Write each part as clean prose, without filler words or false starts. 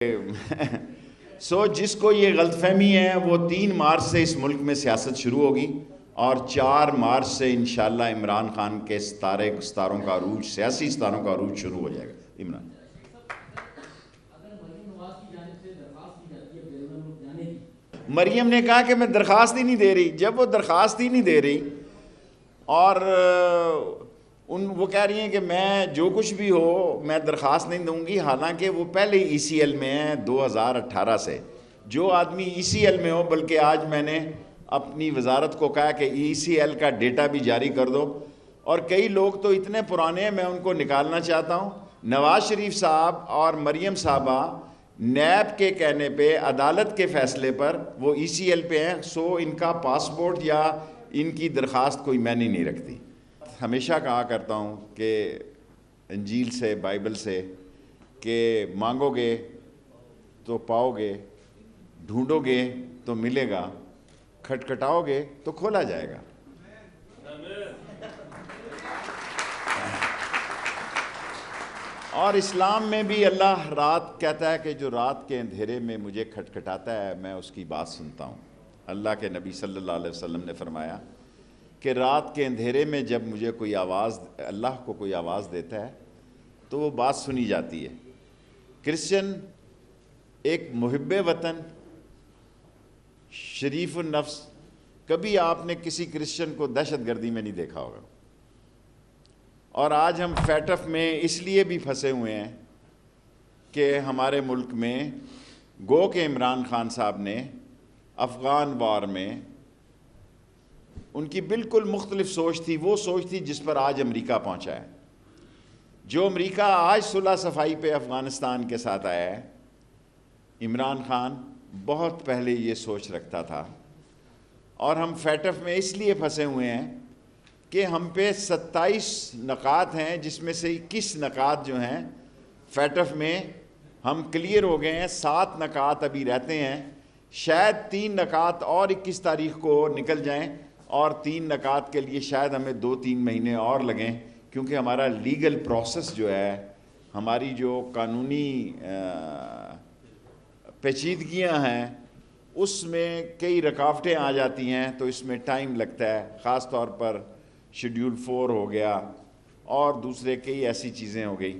جس کو یہ غلط فہمی ہے وہ 3 مارچ سے اس ملک میں سیاست شروع ہوگی اور 4 مارچ سے انشاءاللہ عمران خان کے ستاروں کا عروج، سیاسی ستاروں کا عروج شروع ہو جائے گا۔ عمران مریم نے کہا کہ میں درخواست ہی نہیں دے رہی۔ جب وہ درخواست ہی نہیں دے رہی اور وہ کہہ رہی ہیں کہ میں جو کچھ بھی ہو میں درخواست نہیں دوں گی، حالانکہ وہ پہلے ای سی ایل میں ہیں 2018 سے۔ جو آدمی ای سی ایل میں ہو، بلکہ آج میں نے اپنی وزارت کو کہا کہ ای سی ایل کا ڈیٹا بھی جاری کر دو، اور کئی لوگ تو اتنے پرانے ہیں میں ان کو نکالنا چاہتا ہوں۔ نواز شریف صاحب اور مریم صاحبہ نیب کے کہنے پہ، عدالت کے فیصلے پر وہ ای سی ایل پہ ہیں، ان کا پاسپورٹ یا ان کی درخواست کوئی معنی نہیں رکھتی۔ ہمیشہ کہا کرتا ہوں کہ انجیل سے، بائبل سے، کہ مانگو گے تو پاؤ گے، ڈھونڈو گے تو ملے گا، کھٹکھٹاؤ گے تو کھولا جائے گا۔ اور اسلام میں بھی اللہ رات کہتا ہے کہ جو رات کے اندھیرے میں مجھے کھٹکھٹاتا ہے میں اس کی بات سنتا ہوں۔ اللہ کے نبی صلی اللہ علیہ وسلم نے فرمایا کہ رات کے اندھیرے میں جب مجھے کوئی آواز، اللہ کو کوئی آواز دیتا ہے تو وہ بات سنی جاتی ہے۔ کرسچن ایک محب وطن، شریف النفس، کبھی آپ نے کسی کرسچن کو دہشت گردی میں نہیں دیکھا ہوگا۔ اور آج ہم فیٹف میں اس لیے بھی پھنسے ہوئے ہیں کہ ہمارے ملک میں گو کہ عمران خان صاحب نے افغان وار میں ان کی بالکل مختلف سوچ تھی، وہ سوچ تھی جس پر آج امریکہ پہنچا ہے۔ جو امریکہ آج صلح صفائی پہ افغانستان کے ساتھ آیا ہے، عمران خان بہت پہلے یہ سوچ رکھتا تھا۔ اور ہم فیٹف میں اس لیے پھنسے ہوئے ہیں کہ ہم پہ 27 نکات ہیں، جس میں سے 21 نکات جو ہیں فیٹف میں ہم کلیئر ہو گئے ہیں، 7 نکات ابھی رہتے ہیں۔ شاید 3 نکات اور 21 تاریخ کو نکل جائیں، اور 3 نکات کے لیے شاید ہمیں 2-3 مہینے اور لگیں، کیونکہ ہمارا لیگل پروسیس جو ہے، ہماری جو قانونی پیچیدگیاں ہیں، اس میں کئی رکاوٹیں آ جاتی ہیں، تو اس میں ٹائم لگتا ہے۔ خاص طور پر شیڈیول 4 ہو گیا اور دوسرے کئی ایسی چیزیں ہو گئی۔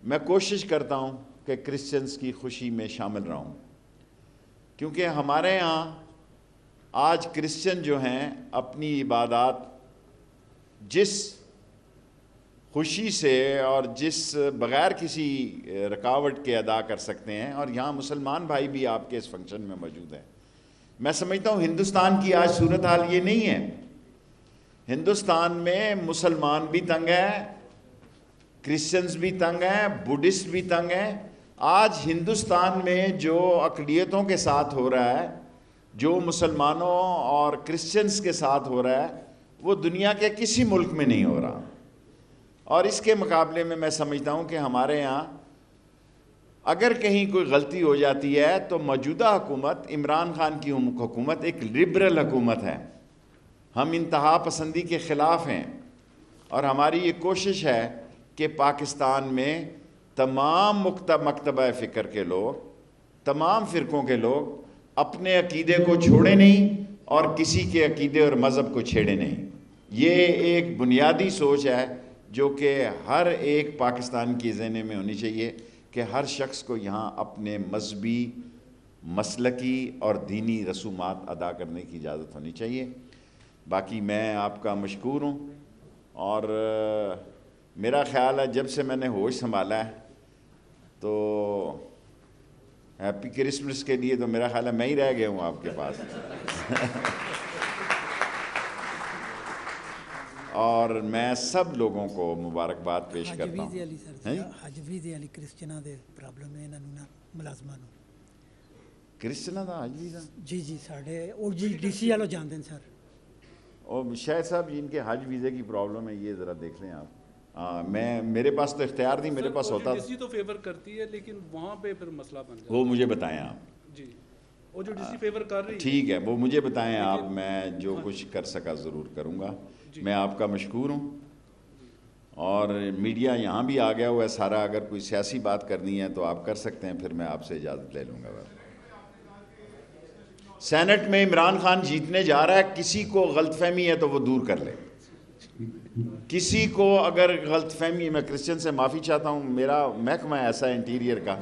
میں کوشش کرتا ہوں کہ کرسچنز کی خوشی میں شامل رہوں، کیونکہ ہمارے ہاں آج کرسچن جو ہیں اپنی عبادات جس خوشی سے اور جس بغیر کسی رکاوٹ کے ادا کر سکتے ہیں، اور یہاں مسلمان بھائی بھی آپ کے اس فنکشن میں موجود ہیں۔ میں سمجھتا ہوں ہندوستان کی آج صورتحال یہ نہیں ہے۔ ہندوستان میں مسلمان بھی تنگ ہیں، کرسچنز بھی تنگ ہیں، بدھسٹ بھی تنگ ہیں۔ آج ہندوستان میں جو اقلیتوں کے ساتھ ہو رہا ہے، جو مسلمانوں اور کرسچنز کے ساتھ ہو رہا ہے، وہ دنیا کے کسی ملک میں نہیں ہو رہا۔ اور اس کے مقابلے میں میں سمجھتا ہوں کہ ہمارے ہاں اگر کہیں کوئی غلطی ہو جاتی ہے تو موجودہ حکومت، عمران خان کی حکومت ایک لبرل حکومت ہے۔ ہم انتہا پسندی کے خلاف ہیں، اور ہماری یہ کوشش ہے کہ پاکستان میں تمام مکتبہ فکر کے لوگ، تمام فرقوں کے لوگ اپنے عقیدے کو چھوڑے نہیں اور کسی کے عقیدے اور مذہب کو چھیڑے نہیں۔ یہ ایک بنیادی سوچ ہے جو کہ ہر ایک پاکستان کی ذہن میں ہونی چاہیے کہ ہر شخص کو یہاں اپنے مذہبی، مسلکی اور دینی رسومات ادا کرنے کی اجازت ہونی چاہیے۔ باقی میں آپ کا مشکور ہوں، اور میرا خیال ہے جب سے میں نے ہوش سنبھالا ہے تو ہیپی کرسمس کے لیے تو میرا خیال ہے میں ہی رہ گیا ہوں آپ کے پاس۔ اور میں سب لوگوں کو مبارکباد پیش کرتا ہوں۔ حج علی کرسچناں دے پرابلم ہے انہاں نوں نا ملازماں نوں۔ کرسچناں دا حج ویزا؟ جی ساڈے او جی ڈی سی والوں جاندے ہیں سر۔ اور شاید صاحب جن کے حج ویزے کی پرابلم ہے یہ ذرا دیکھ لیں آپ۔ میرے پاس تو اختیار نہیں، میرے پاس ہوتا ڈی سی تو فیور کرتی ہے، لیکن وہاں پہ پھر مسئلہ بن جاتا ہے۔ وہ مجھے بتائیں آپ۔ جی وہ جو ڈی سی فیور کر رہی ہے، ٹھیک ہے، وہ مجھے بتائیں آپ، میں جو کچھ کر سکا ضرور کروں گا۔ میں آپ کا مشکور ہوں، اور میڈیا یہاں بھی آ گیا ہوا ہے سارا. اگر کوئی سیاسی بات کرنی ہے تو آپ کر سکتے ہیں, پھر میں آپ سے اجازت لے لوں گا. سینٹ میں عمران خان جیتنے جا رہا ہے, کسی کو غلط فہمی ہے تو وہ دور کر لے. کسی کو اگر غلط فہمی, میں کرسچن سے معافی چاہتا ہوں, میرا محکمہ ایسا ہے انٹیریئر کا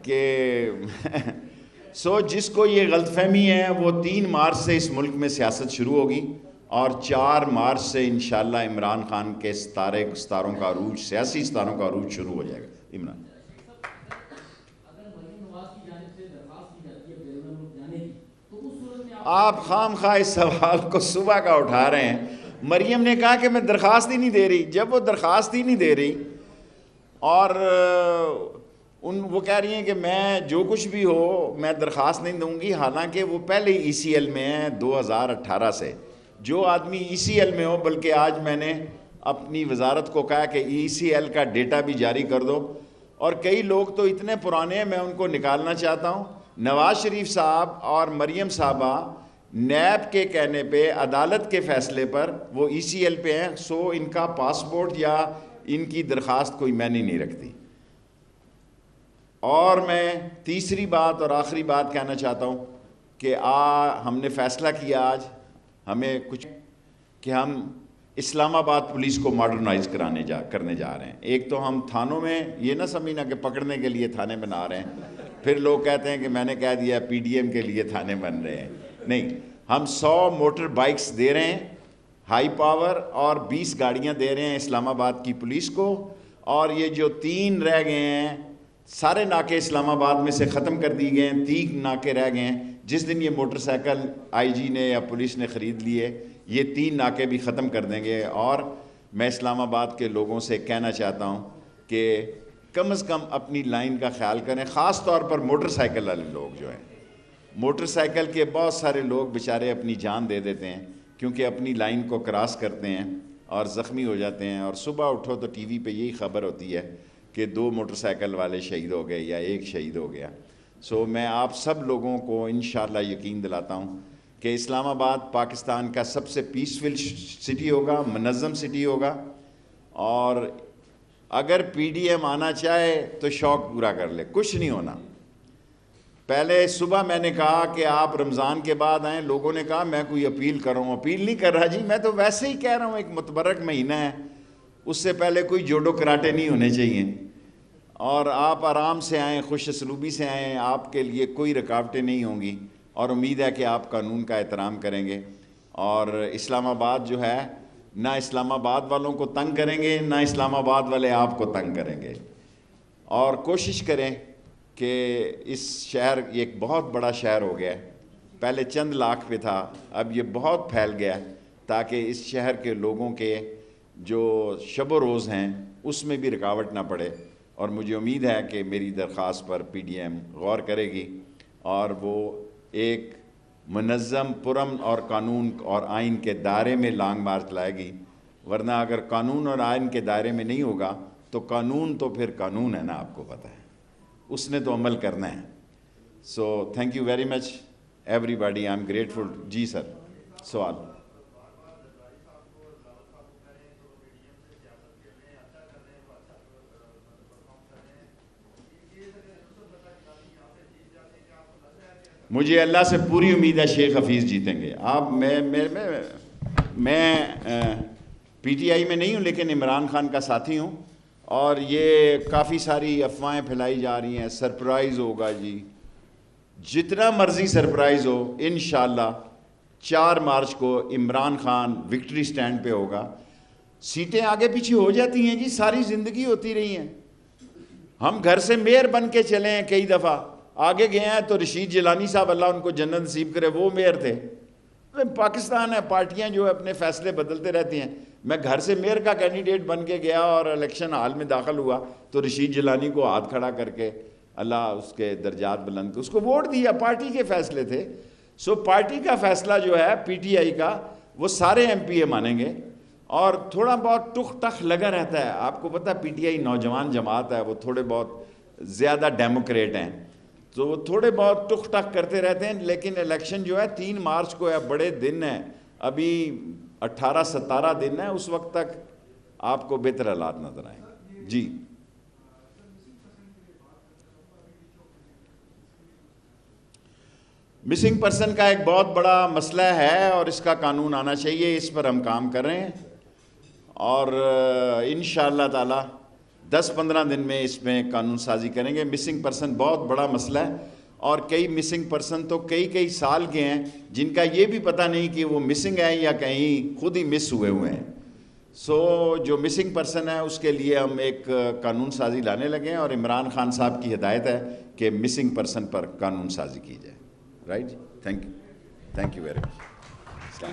کہ جس کو یہ غلط فہمی ہے وہ 3 مارچ سے اس ملک میں سیاست شروع ہوگی, اور 4 مارچ سے انشاءاللہ عمران خان کے ستاروں کا عروج, سیاسی ستاروں کا عروج شروع ہو جائے گا. عمران آپ خام خواہ اس سوال کو صبح کا اٹھا رہے ہیں. مریم نے کہا کہ میں درخواست ہی نہیں دے رہی. جب وہ درخواست ہی نہیں دے رہی اور وہ کہہ رہی ہیں کہ میں جو کچھ بھی ہو میں درخواست نہیں دوں گی, حالانکہ وہ پہلے ای سی ایل میں ہیں 2018 سے. جو آدمی ای سی ایل میں ہو, بلکہ آج میں نے اپنی وزارت کو کہا کہ ای سی ایل کا ڈیٹا بھی جاری کر دو, اور کئی لوگ تو اتنے پرانے ہیں میں ان کو نکالنا چاہتا ہوں. نواز شریف صاحب اور مریم صاحبہ نیب کے کہنے پہ, عدالت کے فیصلے پر وہ ای سی ایل پہ ہیں. ان کا پاسپورٹ یا ان کی درخواست کوئی معنی نہیں رکھتی. اور میں تیسری بات اور آخری بات کہنا چاہتا ہوں کہ ہم نے فیصلہ کیا آج ہمیں کچھ کہ ہم اسلام آباد پولیس کو ماڈرنائز کرنے جا رہے ہیں. ایک تو ہم تھانوں میں, یہ نہ سمجھنا کہ پکڑنے کے لیے تھانے بنا رہے ہیں, پھر لوگ کہتے ہیں کہ میں نے کہہ دیا پی ڈی ایم کے لیے تھانے بن رہے ہیں. نہیں, ہم 100 موٹر بائکس دے رہے ہیں ہائی پاور, اور 20 گاڑیاں دے رہے ہیں اسلام آباد کی پولیس کو. اور یہ جو 3 رہ گئے ہیں, سارے ناکے اسلام آباد میں سے ختم کر دی گئے ہیں. 3 ناکے رہ گئے ہیں. جس دن یہ موٹر سائیکل آئی جی نے یا پولیس نے خرید لیے, یہ 3 ناکے بھی ختم کر دیں گے. اور میں اسلام آباد کے لوگوں سے کہنا چاہتا ہوں کہ کم از کم اپنی لائن کا خیال کریں, خاص طور پر موٹر سائیکل والے لوگ جو ہیں. موٹر سائیکل کے بہت سارے لوگ بیچارے اپنی جان دے دیتے ہیں کیونکہ اپنی لائن کو کراس کرتے ہیں اور زخمی ہو جاتے ہیں. اور صبح اٹھو تو ٹی وی پہ یہی خبر ہوتی ہے کہ 2 موٹر سائیکل والے شہید ہو گئے یا 1 شہید ہو گیا. میں آپ سب لوگوں کو انشاءاللہ یقین دلاتا ہوں کہ اسلام آباد پاکستان کا سب سے پیسفل سٹی ہوگا, منظم سٹی ہوگا. اور اگر پی ڈی ایم آنا چاہے تو شوق پورا کر لے, کچھ نہیں ہونا. پہلے صبح میں نے کہا کہ آپ رمضان کے بعد آئیں, لوگوں نے کہا میں کوئی اپیل کر رہا ہوں. اپیل نہیں کر رہا جی, میں تو ویسے ہی کہہ رہا ہوں ایک متبرک مہینہ ہے, اس سے پہلے کوئی جوڑو کراٹے نہیں ہونے چاہیے. اور آپ آرام سے آئیں, خوش اسلوبی سے آئیں, آپ کے لیے کوئی رکاوٹیں نہیں ہوں گی. اور امید ہے کہ آپ قانون کا احترام کریں گے. اور اسلام آباد جو ہے, نہ اسلام آباد والوں کو تنگ کریں گے, نہ اسلام آباد والے آپ کو تنگ کریں گے. اور کوشش کریں کہ اس شہر, یہ ایک بہت بڑا شہر ہو گیا ہے, پہلے چند لاکھ پہ تھا, اب یہ بہت پھیل گیا, تاکہ اس شہر کے لوگوں کے جو شب و روز ہیں اس میں بھی رکاوٹ نہ پڑے. اور مجھے امید ہے کہ میری درخواست پر پی ڈی ایم غور کرے گی اور وہ ایک منظم, پرامن اور قانون اور آئین کے دائرے میں لانگ مارچ لائے گی. ورنہ اگر قانون اور آئین کے دائرے میں نہیں ہوگا تو قانون تو پھر قانون ہے نا, آپ کو پتہ ہے, اس نے تو عمل کرنا ہے. Thank you very much everybody, I am grateful. جی سر, سوال. مجھے اللہ سے پوری امید ہے شیخ حفیظ جیتیں گے. آپ میں پی ٹی آئی میں نہیں ہوں, لیکن عمران خان کا ساتھی ہوں. اور یہ کافی ساری افواہیں پھیلائی جا رہی ہیں, سرپرائز ہوگا جی, جتنا مرضی سرپرائز ہو, انشاءاللہ 4 مارچ کو عمران خان وکٹری سٹینڈ پہ ہوگا. سیٹیں آگے پیچھے ہو جاتی ہیں جی, ساری زندگی ہوتی رہی ہیں. ہم گھر سے میئر بن کے چلے ہیں, کئی دفعہ آگے گئے ہیں تو رشید جیلانی صاحب اللہ ان کو جنت نصیب کرے, وہ میئر تھے. پاکستان ہے, پارٹیاں جو اپنے فیصلے بدلتے رہتی ہیں. میں گھر سے میئر کا کینڈیڈیٹ بن کے گیا اور الیکشن ہال میں داخل ہوا تو رشید جیلانی کو ہاتھ کھڑا کر کے اللہ اس کے درجات بلند کے اس کو ووٹ دیا. پارٹی کے فیصلے تھے. پارٹی کا فیصلہ جو ہے پی ٹی آئی کا, وہ سارے ایم پی اے مانیں گے. اور تھوڑا بہت ٹک ٹک لگا رہتا ہے. آپ کو پتہ پی ٹی آئی نوجوان جماعت ہے, وہ تھوڑے بہت زیادہ ڈیموکریٹ ہیں, تو وہ تھوڑے بہت ٹک ٹک کرتے رہتے ہیں. لیکن الیکشن جو ہے 3 مارچ کو ہے, بڑے دن ہیں, ابھی 18-17 دن ہیں. اس وقت تک آپ کو بہتر حالات نظر آئیں گے. جی مسنگ پرسن کا ایک بہت بڑا مسئلہ ہے اور اس کا قانون آنا چاہیے. اس پر ہم کام کر رہے ہیں اور انشاءاللہ تعالی 10-15 دن میں اس میں قانون سازی کریں گے. مسنگ پرسن بہت بڑا مسئلہ ہے اور کئی مسنگ پرسن تو کئی سال کے ہیں جن کا یہ بھی پتہ نہیں کہ وہ مسنگ ہے یا کہیں خود ہی مس ہوئے ہیں. جو مسنگ پرسن ہے اس کے لیے ہم ایک قانون سازی لانے لگے ہیں اور عمران خان صاحب کی ہدایت ہے کہ مسنگ پرسن پر قانون سازی کی جائے. Right. Thank you very much.